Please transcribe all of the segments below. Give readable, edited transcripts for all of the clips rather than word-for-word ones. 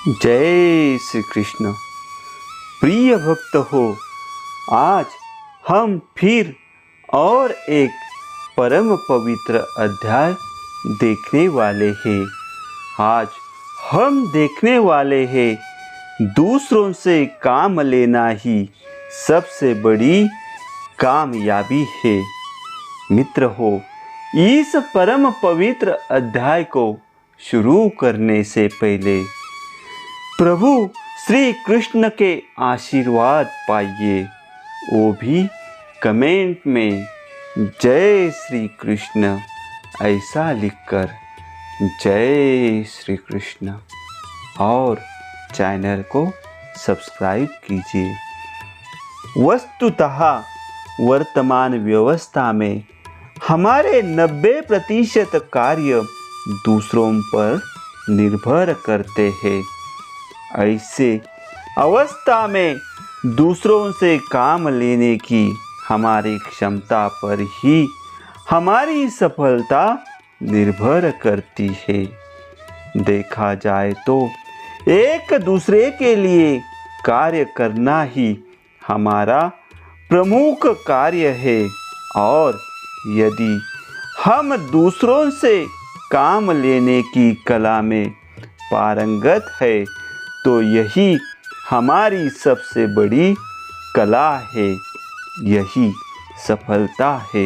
जय श्री कृष्ण। प्रिय भक्त हो, आज हम फिर और एक परम पवित्र अध्याय देखने वाले हैं। आज हम देखने वाले हैं दूसरों से काम लेना ही सबसे बड़ी कामयाबी है। मित्र हो, इस परम पवित्र अध्याय को शुरू करने से पहले प्रभु श्री कृष्ण के आशीर्वाद पाइए, वो भी कमेंट में जय श्री कृष्ण ऐसा लिखकर। जय श्री कृष्ण और चैनल को सब्सक्राइब कीजिए। वस्तुतः वर्तमान व्यवस्था में हमारे 90% कार्य दूसरों पर निर्भर करते हैं। ऐसे अवस्था में दूसरों से काम लेने की हमारी क्षमता पर ही हमारी सफलता निर्भर करती है। देखा जाए तो एक दूसरे के लिए कार्य करना ही हमारा प्रमुख कार्य है, और यदि हम दूसरों से काम लेने की कला में पारंगत है तो यही हमारी सबसे बड़ी कला है, यही सफलता है।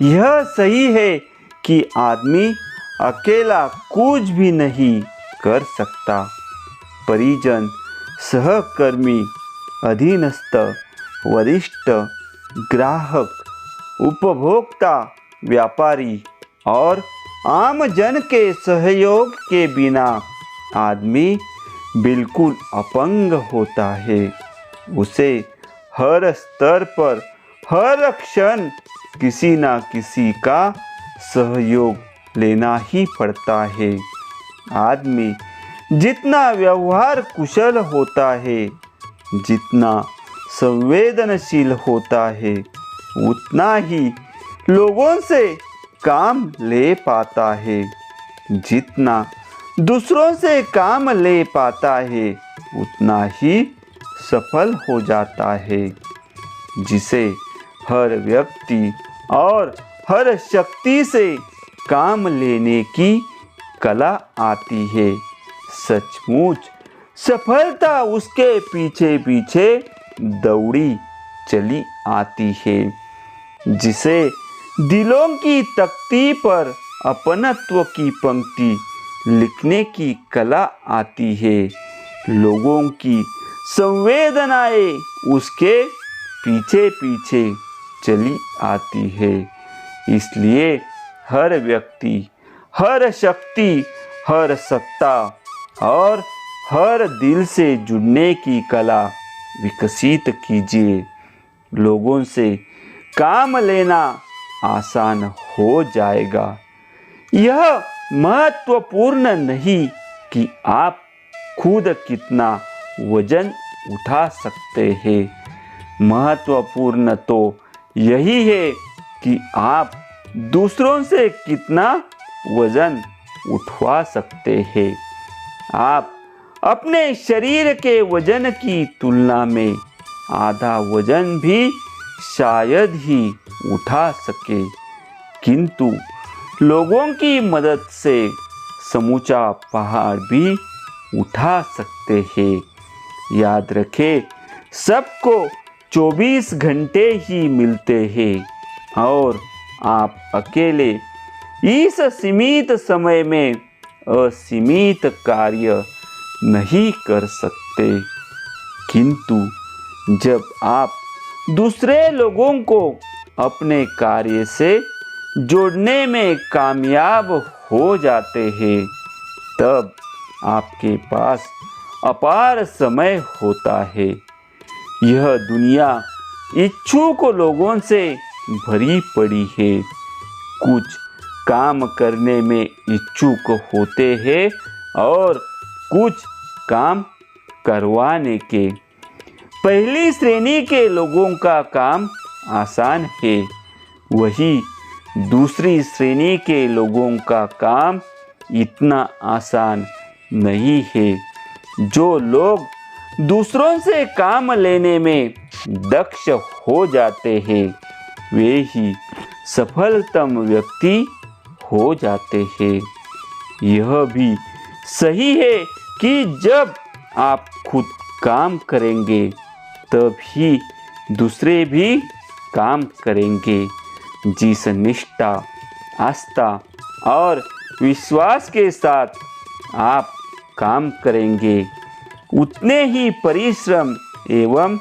यह सही है कि आदमी अकेला कुछ भी नहीं कर सकता। परिजन, सहकर्मी, अधीनस्थ, वरिष्ठ, ग्राहक, उपभोक्ता, व्यापारी और आम जन के सहयोग के बिना आदमी बिल्कुल अपंग होता है। उसे हर स्तर पर हर क्षण किसी ना किसी का सहयोग लेना ही पड़ता है। आदमी जितना व्यवहार कुशल होता है, जितना संवेदनशील होता है, उतना ही लोगों से काम ले पाता है। जितना दूसरों से काम ले पाता है, उतना ही सफल हो जाता है। जिसे हर व्यक्ति और हर शक्ति से काम लेने की कला आती है, सचमुच सफलता उसके पीछे पीछे दौड़ी चली आती है। जिसे दिलों की तख्ती पर अपनत्व की पंक्ति लिखने की कला आती है, लोगों की संवेदनाएं उसके पीछे पीछे चली आती है। इसलिए हर व्यक्ति, हर शक्ति, हर सत्ता और हर दिल से जुड़ने की कला विकसित कीजिए। लोगों से काम लेना आसान हो जाएगा। यह महत्वपूर्ण नहीं कि आप खुद कितना वजन उठा सकते हैं। महत्वपूर्ण तो यही है कि आप दूसरों से कितना वजन उठवा सकते हैं। आप अपने शरीर के वजन की तुलना में आधा वजन भी शायद ही उठा सके, किंतु लोगों की मदद से समूचा पहाड़ भी उठा सकते हैं। याद रखें, सबको 24 घंटे ही मिलते हैं और आप अकेले इस सीमित समय में असीमित कार्य नहीं कर सकते। किंतु जब आप दूसरे लोगों को अपने कार्य से जोड़ने में कामयाब हो जाते हैं, तब आपके पास अपार समय होता है। यह दुनिया इच्छुक लोगों से भरी पड़ी है। कुछ काम करने में इच्छुक होते हैं और कुछ काम करवाने के। पहली श्रेणी के लोगों का काम आसान है, वही दूसरी श्रेणी के लोगों का काम इतना आसान नहीं है। जो लोग दूसरों से काम लेने में दक्ष हो जाते हैं वे ही सफलतम व्यक्ति हो जाते हैं। यह भी सही है कि जब आप खुद काम करेंगे तब ही दूसरे भी काम करेंगे। जिस निष्ठा, आस्था और विश्वास के साथ आप काम करेंगे उतने ही परिश्रम एवं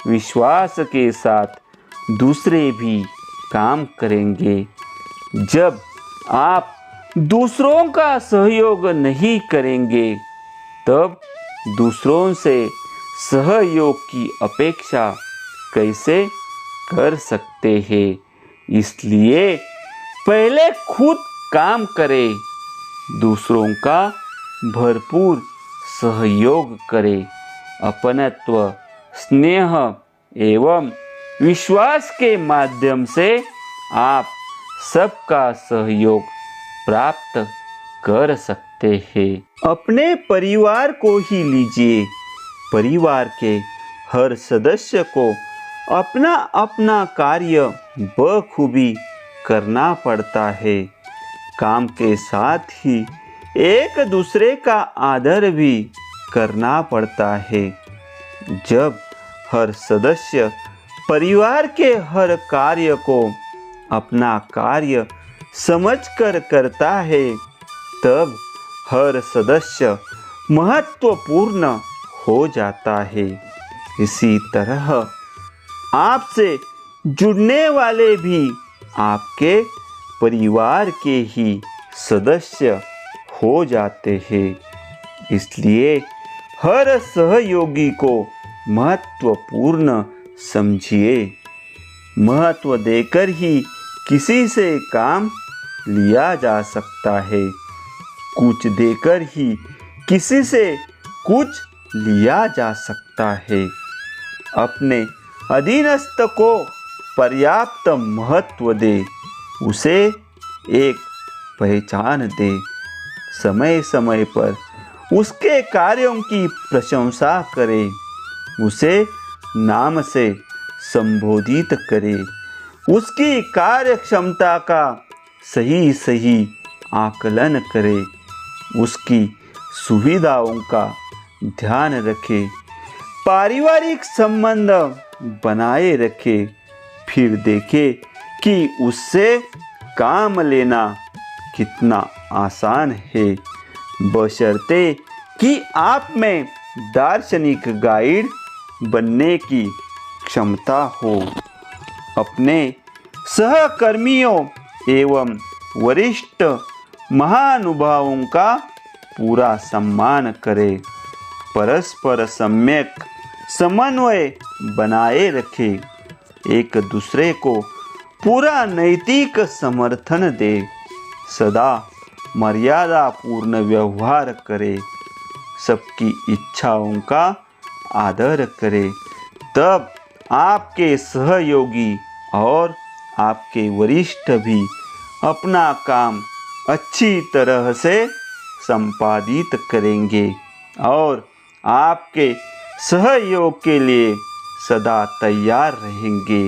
विश्वास के साथ दूसरे भी काम करेंगे। जब आप दूसरों का सहयोग नहीं करेंगे तब दूसरों से सहयोग की अपेक्षा कैसे कर सकते हैं। इसलिए पहले खुद काम करें, दूसरों का भरपूर सहयोग करें। अपनत्व, स्नेह एवं विश्वास के माध्यम से आप सबका सहयोग प्राप्त कर सकते हैं। अपने परिवार को ही लीजिए। परिवार के हर सदस्य को अपना अपना कार्य बखूबी करना पड़ता है। काम के साथ ही एक दूसरे का आदर भी करना पड़ता है। जब हर सदस्य परिवार के हर कार्य को अपना कार्य समझकर करता है तब हर सदस्य महत्वपूर्ण हो जाता है। इसी तरह आपसे जुड़ने वाले भी आपके परिवार के ही सदस्य हो जाते हैं। इसलिए हर सहयोगी को महत्वपूर्ण समझिए। महत्व देकर ही किसी से काम लिया जा सकता है। कुछ देकर ही किसी से कुछ लिया जा सकता है। अपने अधीनस्थ को पर्याप्त महत्व दे, उसे एक पहचान दे। समय समय पर उसके कार्यों की प्रशंसा करे, उसे नाम से संबोधित करे, उसकी कार्य क्षमता का सही सही आकलन करे, उसकी सुविधाओं का ध्यान रखे, पारिवारिक संबंध बनाए रखे। फिर देखे कि उससे काम लेना कितना आसान है, बशर्ते कि आप में दार्शनिक गाइड बनने की क्षमता हो। अपने सहकर्मियों एवं वरिष्ठ महानुभावों का पूरा सम्मान करें। परस्पर सम्यक समन्वय बनाए रखें। एक दूसरे को पूरा नैतिक समर्थन दे। सदा मर्यादा पूर्ण व्यवहार करे। सबकी इच्छाओं का आदर करे। तब आपके सहयोगी और आपके वरिष्ठ भी अपना काम अच्छी तरह से संपादित करेंगे और आपके सहयोग के लिए सदा तैयार रहेंगे।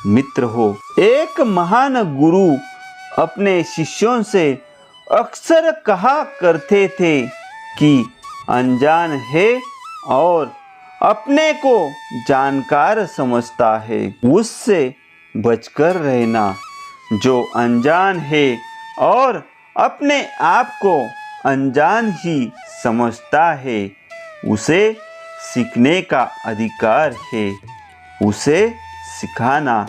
मित्र हो, एक महान गुरु अपने शिष्यों से अक्सर कहा करते थे कि अनजान है और अपने को जानकार समझता है, उससे बचकर रहना। जो अनजान है और अपने आप को अनजान ही समझता है, उसे सीखने का अधिकार है। उसे सिखाना।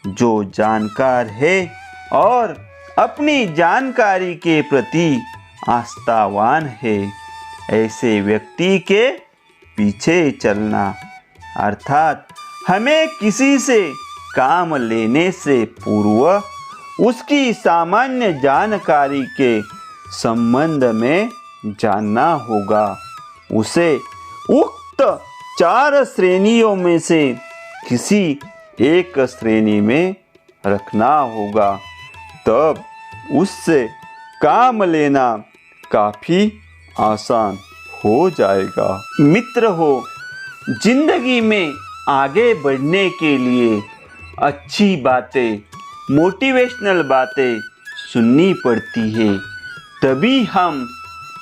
जो जानकार है और अपनी जानकारी के प्रति आस्थावान है, ऐसे व्यक्ति के पीछे चलना। अर्थात हमें किसी से काम लेने से पूर्व उसकी सामान्य जानकारी के संबंध में जानना होगा। उसे उक्त 4 श्रेणियों में से किसी एक श्रेणी में रखना होगा। तब उससे काम लेना काफ़ी आसान हो जाएगा। मित्र हो, जिंदगी में आगे बढ़ने के लिए अच्छी बातें, मोटिवेशनल बातें सुननी पड़ती है, तभी हम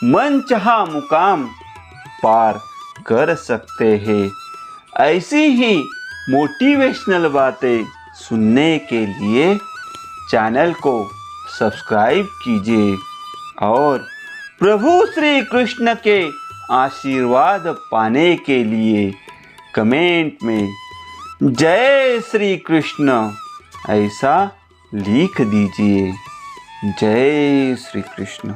मनचाहा मुकाम पार कर सकते हैं। ऐसी ही मोटिवेशनल बातें सुनने के लिए चैनल को सब्सक्राइब कीजिए और प्रभु श्री कृष्ण के आशीर्वाद पाने के लिए कमेंट में जय श्री कृष्ण ऐसा लिख दीजिए। जय श्री कृष्ण।